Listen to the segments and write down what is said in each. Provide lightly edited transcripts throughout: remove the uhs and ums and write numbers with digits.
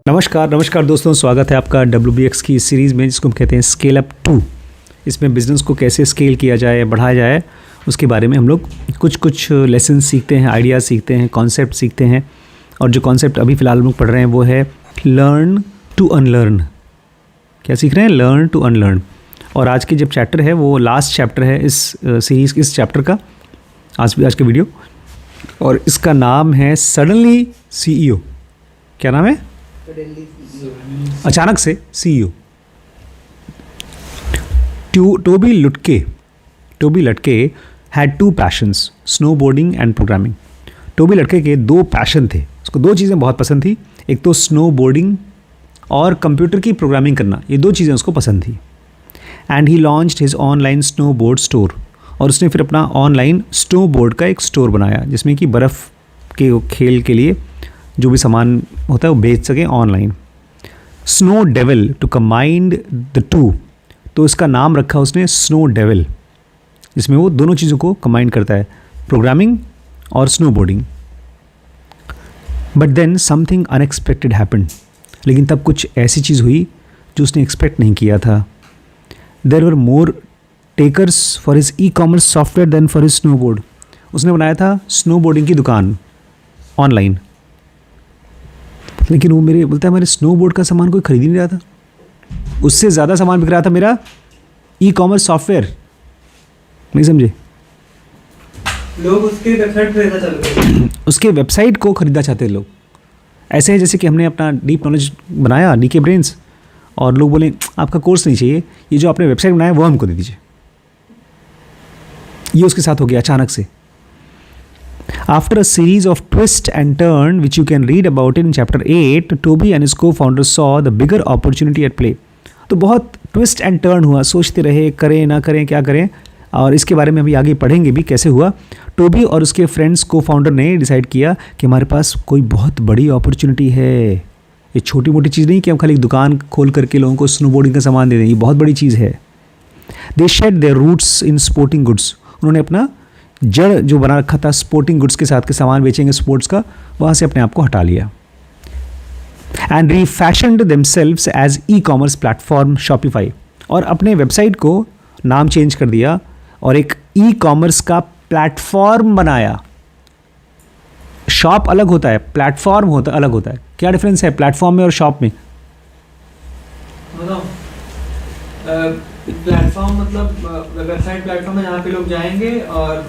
नमस्कार दोस्तों, स्वागत है आपका WBX की इस सीरीज़ में जिसको हम कहते हैं स्केल अप 2। इसमें बिज़नेस को कैसे स्केल किया जाए, बढ़ाया जाए, उसके बारे में हम लोग कुछ लेसन सीखते हैं, आइडियाज़ सीखते हैं, कॉन्सेप्ट सीखते हैं। और जो कॉन्सेप्ट अभी फ़िलहाल हम लोग पढ़ रहे हैं वो है लर्न टू अनलर्न। क्या सीख रहे हैं? Learn to unlearn. और आज के जब चैप्टर है वो लास्ट चैप्टर है इस सीरीज़, इस चैप्टर का, आज का वीडियो। और इसका नाम है सडनली CEO। क्या नाम है? अचानक से CEO। Toby Lutke had 2 passions, snowboarding and programming. Toby Lutke के 2 पैशन थे, उसको 2 चीज़ें बहुत पसंद थी। एक तो स्नोबोर्डिंग और कंप्यूटर की प्रोग्रामिंग करना, ये 2 चीज़ें उसको पसंद थी। And he launched his online snowboard store. और उसने फिर अपना ऑनलाइन स्नोबोर्ड का एक स्टोर बनाया जिसमें कि बर्फ़ के खेल के लिए जो भी सामान होता है वो बेच सकें online. Snow Devil to combined the 2, तो इसका नाम रखा उसने स्नो डेविल, जिसमें वो दोनों चीज़ों को कंबाइन करता है, प्रोग्रामिंग और snowboarding. But then something unexpected happened. लेकिन तब कुछ ऐसी चीज़ हुई जो उसने एक्सपेक्ट नहीं किया था। There were more takers for his e-commerce software than for his snowboard. उसने बनाया था स्नोबोर्डिंग की दुकान ऑनलाइन, लेकिन वो बोलता है मेरे स्नोबोर्ड का सामान कोई खरीद ही नहीं रहा था। उससे ज़्यादा सामान बिक रहा था मेरा ई-कॉमर्स सॉफ्टवेयर। नहीं समझे? लोग उसके वेबसाइट खरीदना चाहते हैं, उसके वेबसाइट को खरीदना चाहते हैं लोग। ऐसे है जैसे कि हमने अपना डीप नॉलेज बनाया, DK ब्रेन्स, और लोग बोले आपका कोर्स नहीं चाहिए, ये जो आपने वेबसाइट बनाया वो हमको दे दीजिए। ये उसके साथ हो गया अचानक से। After a series of twist and turn which you can read about in chapter 8, Toby and his co-founders saw the bigger opportunity at play. तो बहुत ट्विस्ट एंड टर्न हुआ, सोचते रहे करें ना करें, क्या करें, और इसके बारे में अभी आगे पढ़ेंगे भी कैसे हुआ। टोबी और उसके फ्रेंड्स को-फाउंडर ने डिसाइड किया कि हमारे पास कोई बहुत बड़ी अपॉर्चुनिटी है। ये छोटी मोटी चीज़ नहीं कि हम खाली दुकान खोल करके लोगों को स्नोबोर्डिंग का सामान दे दें, ये बहुत बड़ी चीज़ है। They shed their roots in sporting goods. उन्होंने अपना जड़ जो बना रखा था स्पोर्टिंग गुड्स के साथ, के सामान बेचेंगे स्पोर्ट्स का, वहाँ से अपने आप को हटा लिया। And refashioned themselves as e-commerce platform Shopify. और अपने वेबसाइट को नाम चेंज कर दिया और एक ई-कॉमर्स का प्लेटफॉर्म बनाया। शॉप अलग होता है, प्लेटफॉर्म अलग होता है। क्या डिफरेंस है प्लेटफॉर्म में और शॉप में? प्लेटफॉर्म मतलब वेबसाइट प्लेटफॉर्म है जहाँ पे लोग जाएंगे और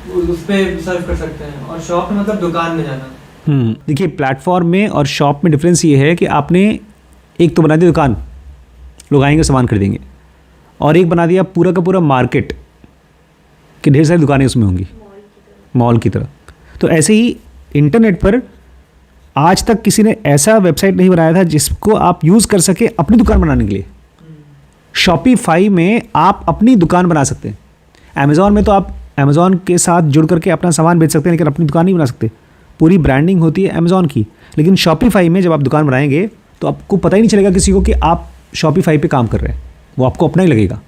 उस पर सर्च कर सकते हैं, और शॉप में मतलब दुकान में जाना। देखिए, प्लेटफॉर्म में और शॉप में डिफरेंस ये है कि आपने एक तो बना दी दुकान, लोग आएंगे सामान खरीदेंगे, और एक बना दिया पूरा का पूरा मार्केट कि ढेर सारी दुकानें उसमें होंगी, मॉल की तरह। तो ऐसे ही इंटरनेट पर आज तक किसी ने ऐसा वेबसाइट नहीं बनाया था जिसको आप यूज़ कर सके अपनी दुकान बनाने के लिए। शॉपिफाई में आप अपनी दुकान बना सकते हैं। अमेज़ॉन में तो आप अमेज़ॉन के साथ जुड़ करके अपना सामान बेच सकते हैं, लेकिन अपनी दुकान नहीं बना सकते। पूरी ब्रांडिंग होती है अमेज़ॉन की। लेकिन शॉपिफाई में जब आप दुकान बनाएंगे तो आपको पता ही नहीं चलेगा किसी को कि आप शॉपिफाई पे काम कर रहे हैं, वो आपको अपना ही लगेगा।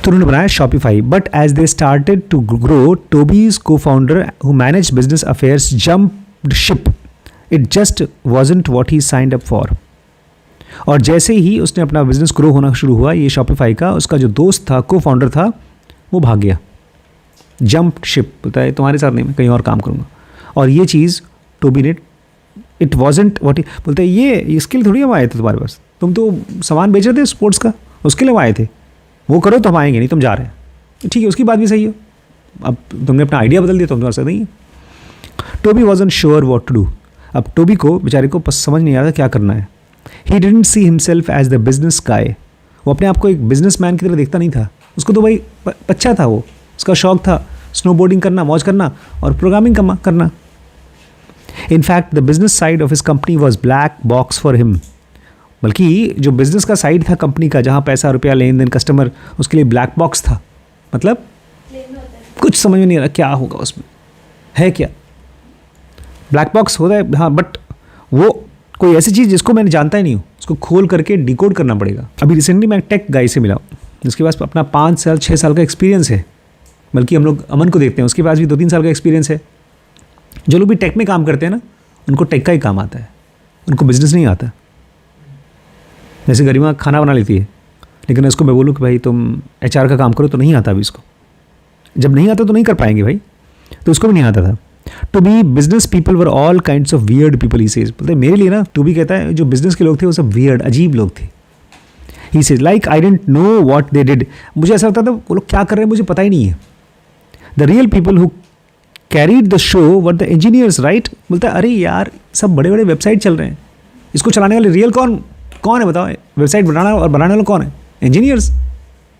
तो उन्होंने बनाया Shopify. But as they started to grow, Toby's co-founder who manage business affairs jumped ship. It just wasn't what he signed up for. और जैसे ही उसने अपना बिजनेस ग्रो होना शुरू हुआ ये शॉपिफाई का, उसका जो दोस्त था, को-फाउंडर था, वो भाग गया। जंप शिप बोलता है तुम्हारे साथ नहीं, मैं कहीं और काम करूँगा। और ये चीज़ टोबी ने, इट वॉजेंट वॉट ही, बोलता है ये इसके लिए थोड़ी हम आए थे तुम्हारे पास, तुम तो सामान बेच रहे थे स्पोर्ट्स का, उसके लिए हम आए थे, वो करो तो हम आएंगे, नहीं तुम जा रहे हैं। ठीक है, उसकी बात भी सही है। अब तुमने अपना आइडिया बदल दिया तो तुम्हारे साथ नहीं है। Toby wasn't sure what to do. अब टोबी को बेचारे को समझ नहीं आ रहा क्या करना है। He didn't see himself as the business guy. वो अपने आप को एक बिजनेसमैन की तरह देखता नहीं था। उसको तो भाई बच्चा था, वो उसका शौक था स्नोबोर्डिंग करना, मौज करना और प्रोग्रामिंग करना। In fact the business side of his company was black box for him. बल्कि जो बिजनेस का साइड था कंपनी का, जहाँ पैसा रुपया लेन देन कस्टमर, उसके लिए ब्लैक बॉक्स था। मतलब कुछ समझ में नहीं आ रहा क्या होगा उसमें, है क्या ब्लैक बॉक्स होता है। हाँ, बट वो कोई ऐसी चीज़ जिसको मैंने जानता ही नहीं हूँ, उसको खोल करके डिकोड करना पड़ेगा। अभी रिसेंटली मैं टेक गाई से मिला जिसके पास अपना 5 साल 6 साल का एक्सपीरियंस है। बल्कि हम लोग अमन को देखते हैं, उसके पास भी 2-3 साल का एक्सपीरियंस है। जो लोग भी टेक में काम करते हैं ना, उनको टेक का ही काम आता है, उनको बिजनेस नहीं आता। जैसे गरिमा खाना बना लेती है, लेकिन इसको मैं बोलूँ कि भाई तुम HR का काम करो, तो नहीं आता अभी इसको। जब नहीं आता तो नहीं कर पाएंगे भाई, तो उसको भी नहीं आता था। To be business people were all kinds of weird people, he says. बोलते मेरे लिए ना, टू बी कहता है जो बिजनेस के लोग थे वो सब वियर्ड, अजीब लोग थे। He says like I don't know what they did. मुझे ऐसा लगता था वो लोग क्या कर रहे हैं मुझे पता ही नहीं है। The real people who carried the show were the engineers, right. बोलता है अरे यार सब बड़े बड़े वेबसाइट चल रहे हैं, इसको चलाने वाले रियल कौन है बताओ। वेबसाइट बनाना और बनाने वाला कौन है? इंजीनियर्स।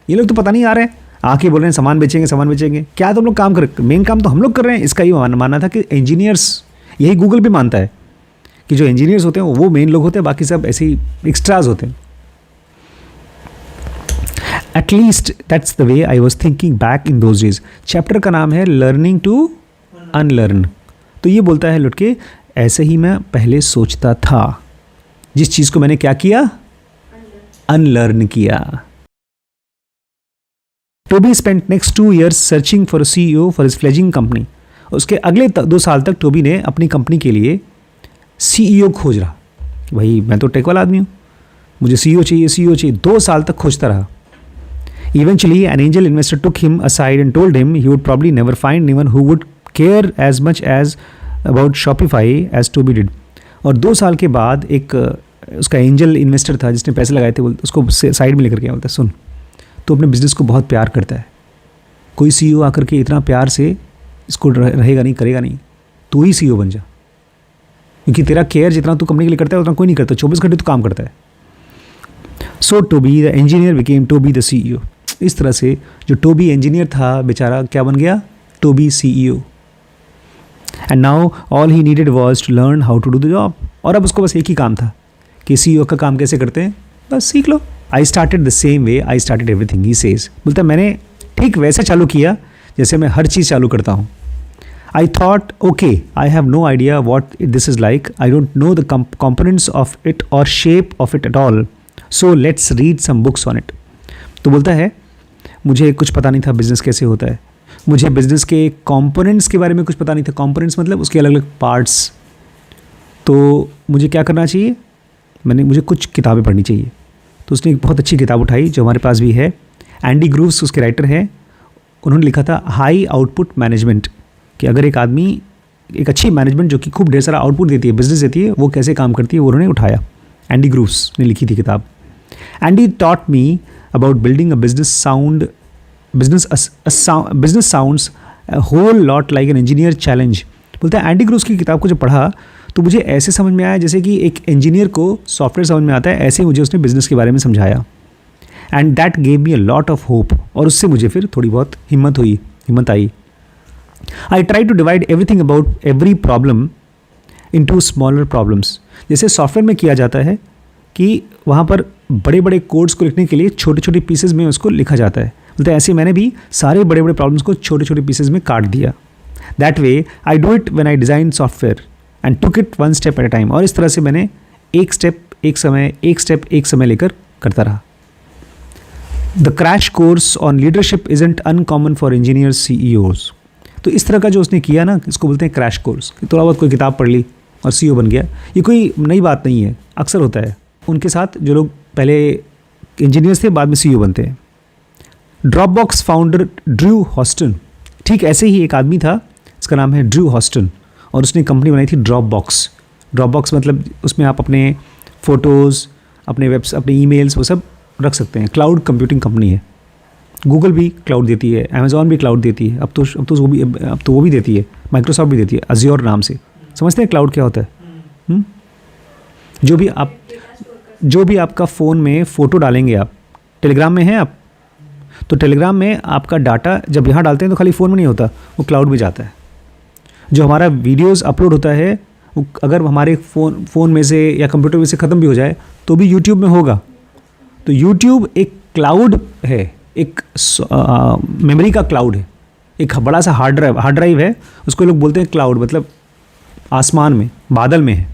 ये लोग तो पता नहीं आ रहे हैं, आके बोल रहे हैं सामान बेचेंगे। क्या तुम लोग काम कर, मेन काम तो हम लोग कर रहे हैं। इसका ये मानना था कि इंजीनियर्स, यही गूगल भी मानता है कि जो इंजीनियर्स होते हैं वो मेन लोग होते हैं, बाकी सब ऐसे ही एक्स्ट्राज होते हैं। At least that's the way I was thinking back in those days. Chapter का नाम है लर्निंग टू अनलर्न। तो ये बोलता है लुट के, ऐसे ही मैं पहले सोचता था, जिस चीज़ को मैंने क्या किया, अनलर्न किया। Toby spent next 2 years searching for CEO for his fledgling company. उसके अगले 2 साल तक टोबी ने अपनी कंपनी के लिए CEO खोज रहा। भाई मैं तो टेक वाला आदमी हूँ, मुझे CEO चाहिए। 2 साल तक खोजता रहा। Eventually, an angel investor took him aside and told him he would probably never find anyone who would care as much as about Shopify as Toby did. और 2 साल के बाद एक उसका एंजल इन्वेस्टर था जिसने पैसे लगाए थे, उसको साइड में लेकर के बोलता है सुन, तो अपने बिजनेस को बहुत प्यार करता है, कोई CEO आकर के इतना प्यार से इसको रहेगा नहीं, करेगा नहीं, तू ही CEO बन जा, क्योंकि तेरा केयर जितना तू कंपनी के लिए करता है उतना कोई नहीं करता, 24 घंटे तो काम करता है। So Toby the engineer became Toby the CEO। इस तरह से जो टोबी इंजीनियर था बेचारा क्या बन गया, Toby CEO। And now all he needed was to learn how to do the job. और अब उसको बस एक ही काम था कि CEO का काम कैसे करते हैं, बस सीख लो। I started the same way I started everything, he says. बोलता मैंने ठीक वैसे चालू किया जैसे मैं हर चीज़ चालू करता हूँ। I thought okay I have no idea what this is like, I don't know the components of it और shape of it at all, so let's read some books on it. तो बोलता है मुझे कुछ पता नहीं था बिज़नेस कैसे होता है, मुझे बिज़नेस के कंपोनेंट्स के बारे में कुछ पता नहीं था। कंपोनेंट्स मतलब उसके अलग अलग पार्ट्स। तो मुझे क्या करना चाहिए, मुझे कुछ किताबें पढ़नी चाहिए। तो उसने एक बहुत अच्छी किताब उठाई जो हमारे पास भी है, एंडी ग्रूव्स उसके राइटर हैं। उन्होंने लिखा था हाई आउटपुट मैनेजमेंट, कि अगर एक आदमी एक अच्छी मैनेजमेंट जो कि खूब ढेर सारा आउटपुट देती है, बिजनेस देती है, वो कैसे काम करती है, वो उन्होंने उठाया। एंडी ग्रूव्स ने लिखी थी किताब। Andy taught me about building a business sounds whole lot like an engineer challenge. बोलते हैं एंडी ग्रूव्स की किताब को जब पढ़ा तो मुझे ऐसे समझ में आया जैसे कि एक इंजीनियर को सॉफ्टवेयर समझ में आता है, ऐसे मुझे उसने बिज़नेस के बारे में समझाया। And that gave me a lot of hope. और उससे मुझे फिर थोड़ी बहुत हिम्मत आई। I try to divide everything about every problem into smaller problems. जैसे सॉफ्टवेयर में किया जाता है कि वहाँ पर बड़े बड़े कोड्स को लिखने के लिए छोटे छोटे पीसेज में उसको लिखा जाता है। बोलते ऐसे मैंने भी सारे बड़े बड़े प्रॉब्लम्स को छोटे छोटे पीसेज में काट दिया। That way I do it when I design software and took it 1 step at a time. और इस तरह से मैंने एक स्टेप एक समय लेकर करता रहा। The crash course on leadership isn't uncommon for engineers CEOs। तो इस तरह का जो उसने किया ना, इसको बोलते हैं क्रैश कोर्स। थोड़ा बहुत कोई किताब पढ़ ली और CEO बन गया, ये कोई नई बात नहीं है, अक्सर होता है उनके साथ। जो लोग पहले इंजीनियर्स थे बाद में CEO बनते हैं। ड्रॉपबॉक्स फाउंडर ड्रू हॉस्टन, ठीक ऐसे ही एक आदमी था, इसका नाम है ड्रू हॉस्टन, और उसने कंपनी बनाई थी ड्रॉपबॉक्स। ड्रॉपबॉक्स मतलब उसमें आप अपने फ़ोटोज़, अपने ईमेल्स वो सब रख सकते हैं। क्लाउड कंप्यूटिंग कंपनी है। गूगल भी क्लाउड देती है, अमेज़ॉन भी क्लाउड देती है, अब तो वो भी देती है, माइक्रोसॉफ्ट भी देती है, अज़्योर नाम से। समझते हैं क्लाउड क्या होता है? जो भी आपका फ़ोन में फ़ोटो डालेंगे, आप टेलीग्राम में हैं आप, तो टेलीग्राम में आपका डाटा जब यहाँ डालते हैं तो खाली फ़ोन में नहीं होता, वो क्लाउड में जाता है। जो हमारा वीडियोस अपलोड होता है वो अगर हमारे फ़ोन में से या कंप्यूटर में से ख़त्म भी हो जाए तो भी यूट्यूब में होगा। तो यूट्यूब एक क्लाउड है, एक मेमोरी का क्लाउड है, एक बड़ा सा हार्ड ड्राइव है, उसको लोग बोलते हैं क्लाउड, मतलब आसमान में, बादल में है,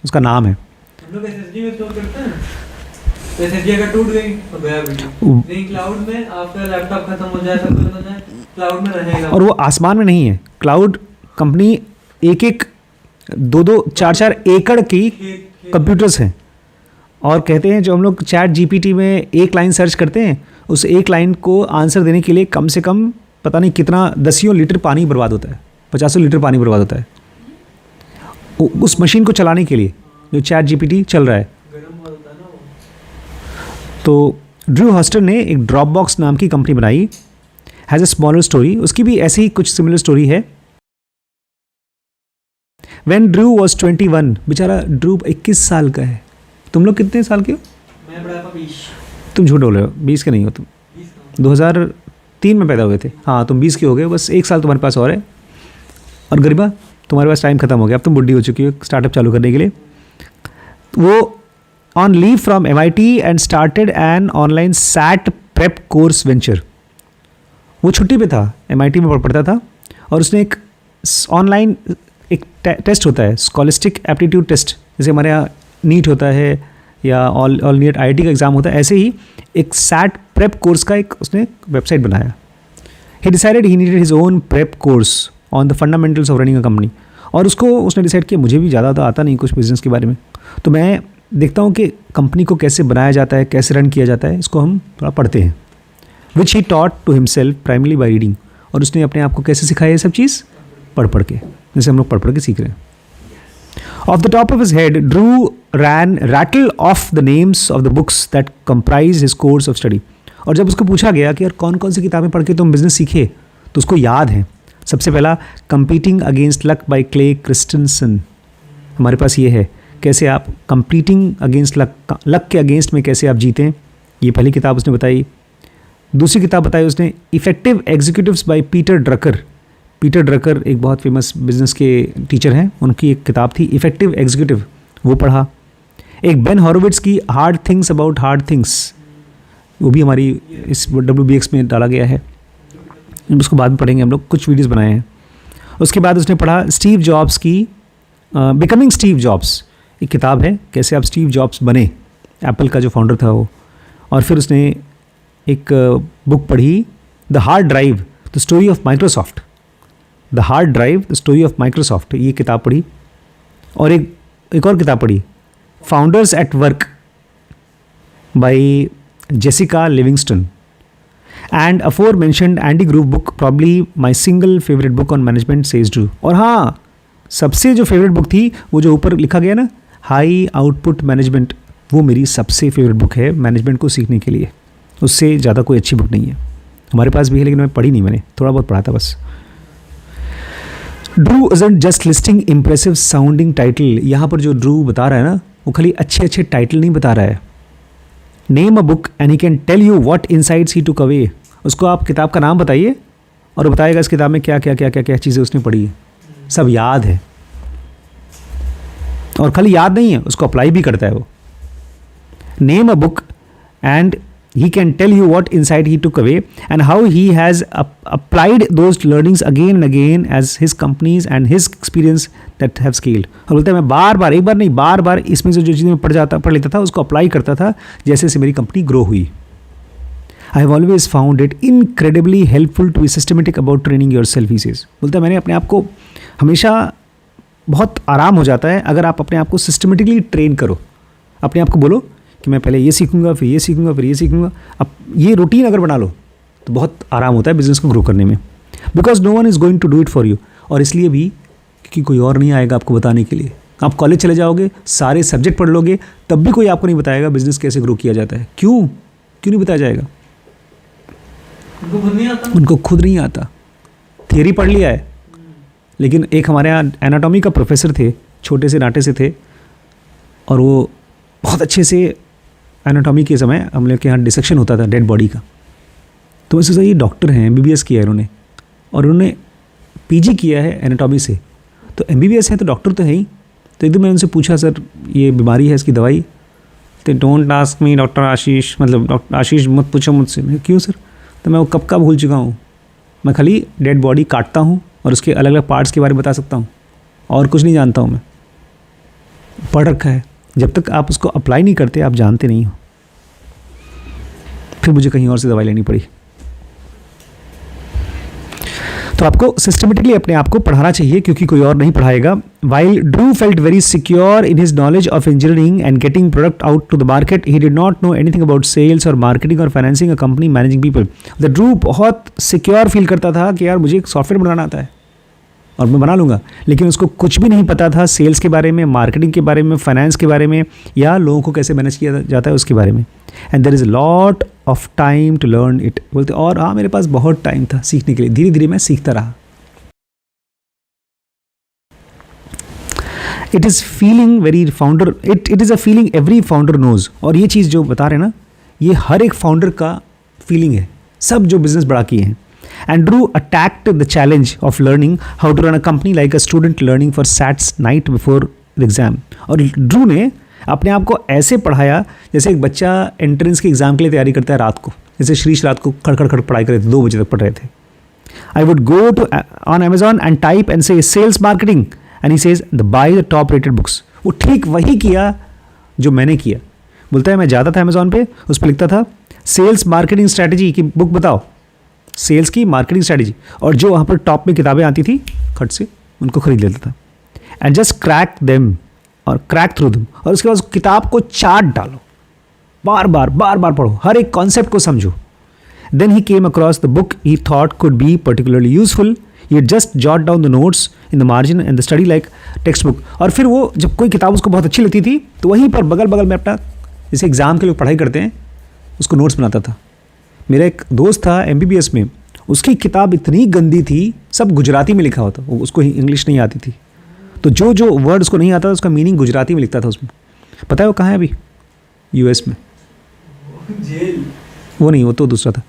उसका नाम है। हम लोग SSD में स्टोर करते हैं, तो SSD अगर टूट गई तो गया वीडियो, नहीं क्लाउड में आपका लैपटॉप खत्म हो जाए, सब खत्म हो जाए, क्लाउड में रहेगा। और वो आसमान में नहीं है, क्लाउड कंपनी एक 2-2 4-4 एकड़ की खेत कंप्यूटर्स हैं, और कहते हैं जो हम लोग चैट जीपीटी में एक लाइन सर्च करते हैं, उस एक लाइन को आंसर देने के लिए कम से कम पता नहीं कितना दसियों लीटर पानी बर्बाद होता है, 50 लीटर पानी बर्बाद होता है उस मशीन को चलाने के लिए जो चैट जीपीटी चल रहा है। गर्म बहुत होता है ना वो। तो ड्रू हॉस्टर ने एक ड्रॉप बॉक्स नाम की कंपनी बनाई, हैज़ अ स्मॉलर स्टोरी, उसकी भी ऐसी ही कुछ सिमिलर स्टोरी है। व्हेन ड्रू वॉज 21, बेचारा ड्रू 21 साल का है। तुम लोग कितने साल के हो? मैं बड़ा पापा 20 तुम झूठ बोल रहे हो, 20 के नहीं हो तुम, 2003 में पैदा हुए थे। हाँ तुम 20 के हो गए, बस 1 साल तुम्हारे पास और है। और गरीबा तुम्हारे पास टाइम खत्म हो गया, अब तुम बुढ़ी हो चुकी हो स्टार्टअप चालू करने के लिए। वो on leave from MIT and started an online SAT prep course venture. वो छुट्टी पे था, MIT में पढ़ता था, और उसने एक ऑनलाइन एक टेस्ट होता है, स्कॉलिस्टिक एप्टीट्यूड टेस्ट, जैसे हमारे यहाँ नीट होता है या ऑल नीट IIT का एग्ज़ाम होता है, ऐसे ही एक सैट प्रेप कोर्स का एक उसने वेबसाइट बनाया। ही decided he needed his own prep course on the fundamentals of running a company. और उसको उसने डिसाइड किया मुझे भी ज़्यादा तो आता नहीं कुछ बिज़नेस के बारे में, तो मैं देखता हूँ कि कंपनी को कैसे बनाया जाता है, कैसे रन किया जाता है, इसको हम थोड़ा पढ़ते हैं। Which he taught to himself primarily by reading. और उसने अपने आप को कैसे सिखाया ये सब चीज़? पढ़ के, जैसे हम लोग पढ़ के सीख रहे हैं। Off the top of his head Drew ran rattle off the names of the books that comprise his course of study. और जब उसको पूछा गया कि यार कौन कौन सी किताबें पढ़ के तुम बिजनेस सीखे, तो उसको याद है। सबसे पहला competing against luck by Clay Christensen, हमारे पास ये है, कैसे आप कंपीटिंग अगेंस्ट लक के अगेंस्ट में कैसे आप जीतें, ये पहली किताब उसने बताई। दूसरी किताब बताई उसने effective executives by Peter Drucker. Peter Drucker एक बहुत फेमस बिजनेस के टीचर हैं, उनकी एक किताब थी इफेक्टिव एग्जीक्यूटिव, वो पढ़ा। एक बेन हॉरोविट्स की hard things about hard things, वो भी हमारी इस WBX में डाला गया है, उसको बाद में पढ़ेंगे हम लोग, कुछ वीडियोस बनाए हैं। उसके बाद उसने पढ़ा स्टीव जॉब्स की बिकमिंग स्टीव जॉब्स, एक किताब है कैसे आप स्टीव जॉब्स बने, एप्पल का जो फाउंडर था वो। और फिर उसने एक बुक पढ़ी the hard drive the story of Microsoft, the hard drive the story of Microsoft, ये किताब पढ़ी। और एक और किताब पढ़ी founders at work by Jessica Livingston. And aforementioned Andy Grove book probably my single favourite book on management says Drew. और हाँ, सबसे जो फेवरेट बुक थी वो जो ऊपर लिखा गया ना, हाई आउटपुट मैनेजमेंट, वो मेरी सबसे फेवरेट बुक है मैनेजमेंट को सीखने के लिए। उससे ज़्यादा कोई अच्छी बुक नहीं है, हमारे पास भी है लेकिन मैं पढ़ी नहीं, मैंने थोड़ा बहुत पढ़ा था बस। Drew isn't just listing impressive sounding title, यहाँ पर जो ड्रू बता रहा है ना, वो खाली अच्छे अच्छे टाइटल नहीं बता रहा है। Name a book and he can tell you what insights he took away. उसको आप किताब का नाम बताइए और वो बताएगा इस किताब में क्या क्या क्या क्या क्या चीज़ें उसने पढ़ी है, सब याद है। और खाली याद नहीं है, उसको अप्लाई भी करता है वो। Name a book and he can tell you what insight he took away and how he has applied those learnings again and again as his companies and his experience that have scaled। और बोलता है मैं बार बार, एक बार नहीं बार बार इसमें से जो चीज़ें मैं पढ़ लेता था उसको अप्लाई करता था जैसे जैसे मेरी कंपनी ग्रो हुई। I have always found it incredibly helpful to be systematic about training yourself. He says, बोलता है मैंने अपने आप को हमेशा बहुत आराम हो जाता है अगर आप अपने आप को सिस्टमेटिकली ट्रेन करो। अपने आप को बोलो कि मैं पहले ये सीखूंगा, फिर ये सीखूंगा, फिर ये सीखूंगा। अब ये रूटीन अगर बना लो तो बहुत आराम होता है बिजनेस को ग्रो करने में, because no one is going to do it for you. और इसलिए भी क्योंकि कोई और नहीं आएगा आपको बताने के लिए। आप कॉलेज चले जाओगे, सारे सब्जेक्ट पढ़ लोगे, तब भी कोई आपको नहीं बताएगा बिजनेस कैसे ग्रो किया जाता है। क्यों नहीं बताया जाएगा? उनको खुद नहीं आता, उनको खुद नहीं आता। थियरी पढ़ लिया है, लेकिन एक हमारे यहाँ एनाटॉमी का प्रोफेसर थे, छोटे से नाटे से थे, और वो बहुत अच्छे से एनाटॉमी के समय हम लोग के यहाँ डिसेक्शन होता था डेड बॉडी का। तो मैं सोचा ये डॉक्टर हैं, MBBS किया है इन्होंने, और उन्होंने PG किया है एनाटॉमी से, तो MBBS है तो डॉक्टर तो है ही। तो एकदम मैं उनसे पूछा सर ये बीमारी है, इसकी दवाई? तो डोंट आस्क मी डॉक्टर आशीष, मतलब डॉक्टर आशीष मत पूछो मुझसे। मैं क्यों सर? तो मैं वो कब का भूल चुका हूँ, मैं खाली डेड बॉडी काटता हूँ और उसके अलग अलग पार्ट्स के बारे में बता सकता हूँ, और कुछ नहीं जानता हूँ मैं। पढ़ रखा है, जब तक आप उसको अप्लाई नहीं करते आप जानते नहीं हो। फिर मुझे कहीं और से दवाई लेनी पड़ी। तो आपको सिस्टमेटिकली अपने आप को पढ़ाना चाहिए क्योंकि कोई और नहीं पढ़ाएगा. While Drew felt very secure in his knowledge of engineering and getting product out to the market, he did not know anything about sales or marketing or financing a company, managing people. The Drew बहुत secure feel करता था कि यार मुझे एक software बनाना आता है और मैं बना लूँगा, लेकिन उसको कुछ भी नहीं पता था सेल्स के बारे में, मार्केटिंग के बारे में, फाइनेंस के बारे में, या लोगों को कैसे मैनेज किया जाता है उसके बारे में. And there is lot of time to learn it. बोलते और हाँ मेरे पास बहुत टाइम था सीखने के लिए, धीरे धीरे मैं सीखता रहा. It is feeling very founder, it is a feeling every founder knows. और ये चीज़ जो बता रहे हैं ना, ये हर एक फाउंडर का फीलिंग है, सब जो बिजनेस बड़ा किए हैं. And Drew attacked the challenge of learning how to run a company like a student learning for SATs night before the exam. और ड्रू ने अपने आप को ऐसे पढ़ाया जैसे एक बच्चा एंट्रेंस के एग्ज़ाम के लिए तैयारी करता है रात को. जैसे श्रीश रात को खड़ पढ़ाई कर रहे थे, 2 बजे तक पढ़ रहे थे. I would go to on Amazon and type and say sales marketing and he says the buy the top rated books. वो ठीक वही किया जो मैंने किया. बोलता है मैं जाता था अमेज़ॉन पे, उस पर लिखता था सेल्स मार्केटिंग स्ट्रैटेजी की बुक बताओ, सेल्स की मार्केटिंग स्ट्रैटेजी, और जो वहाँ पर टॉप में किताबें आती थी खट से उनको खरीद लेता था. एंड जस्ट क्रैक देम और क्रैक थ्रू देम. और उसके बाद किताब को चाट डालो, बार बार पढ़ो, हर एक कॉन्सेप्ट को समझो. Then he came across the book he thought could be particularly useful. He just jot down the notes in the margin and the study like textbook. और फिर वो जब कोई किताब उसको बहुत अच्छी लगती थी तो वहीं पर बगल में अपना, जैसे एग्ज़ाम के लोग पढ़ाई करते हैं, उसको नोट्स बनाता था. मेरा एक दोस्त था MBBS में, उसकी किताब इतनी गंदी थी, सब गुजराती में लिखा होता, उसको इंग्लिश नहीं आती थी, तो जो वर्ड उसको नहीं आता था उसका मीनिंग गुजराती में लिखता था उसमें. पता है वो कहाँ है अभी? US में. जेल. वो नहीं, वो तो दूसरा था.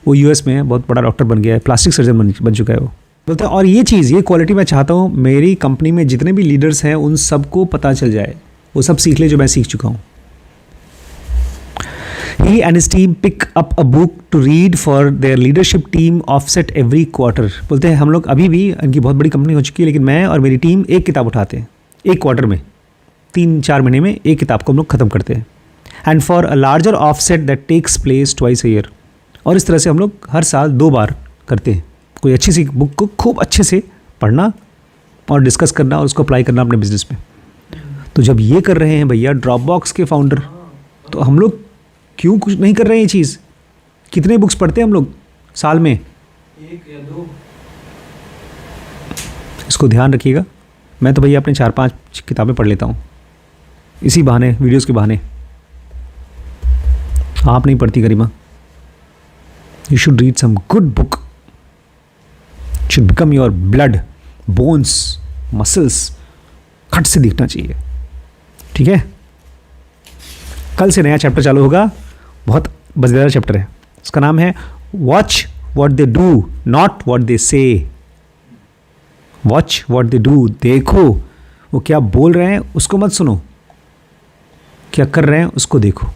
वो US में है, बहुत बड़ा डॉक्टर बन गया है, प्लास्टिक सर्जन बन चुका है वो. बोलते हैं और ये चीज़, ये क्वालिटी मैं चाहता हूँ मेरी कंपनी में जितने भी लीडर्स हैं उन सबको पता चल जाए, वो सब सीख ले जो मैं सीख चुका हूँ. He and his team pick up a book to read for their leadership team offset every quarter. बोलते हैं हम लोग अभी भी, इनकी बहुत बड़ी कंपनी हो चुकी है, लेकिन मैं और मेरी टीम एक किताब उठाते हैं एक क्वार्टर में, 3-4 महीने में एक किताब को हम लोग ख़त्म करते हैं. And for a larger offset that takes place twice a year. और इस तरह से हम लोग हर साल 2 बार करते हैं. कोई अच्छी सी बुक को खूब अच्छे से पढ़ना और डिस्कस करना और उसको अप्लाई करना अपने बिजनेस में. तो जब ये कर रहे हैं भैया ड्रॉपबॉक्स के फाउंडर, तो हम लोग क्यों कुछ नहीं कर रहे हैं ये चीज़? कितने बुक्स पढ़ते हैं हम लोग साल में? 1 या 2. इसको ध्यान रखिएगा. मैं तो भैया अपने 4-5 किताबें पढ़ लेता हूँ इसी बहाने, वीडियोस के बहाने. आप नहीं पढ़ती Garima. You should read some good book. Should become your blood, bones, muscles, खट से दिखना चाहिए. ठीक है, कल से नया चैप्टर चालू होगा, बहुत मज़ेदार चैप्टर है. उसका नाम है watch what they do not what they say. Watch what they do, देखो वो क्या बोल रहे हैं उसको मत सुनो, क्या कर रहे हैं उसको देखो.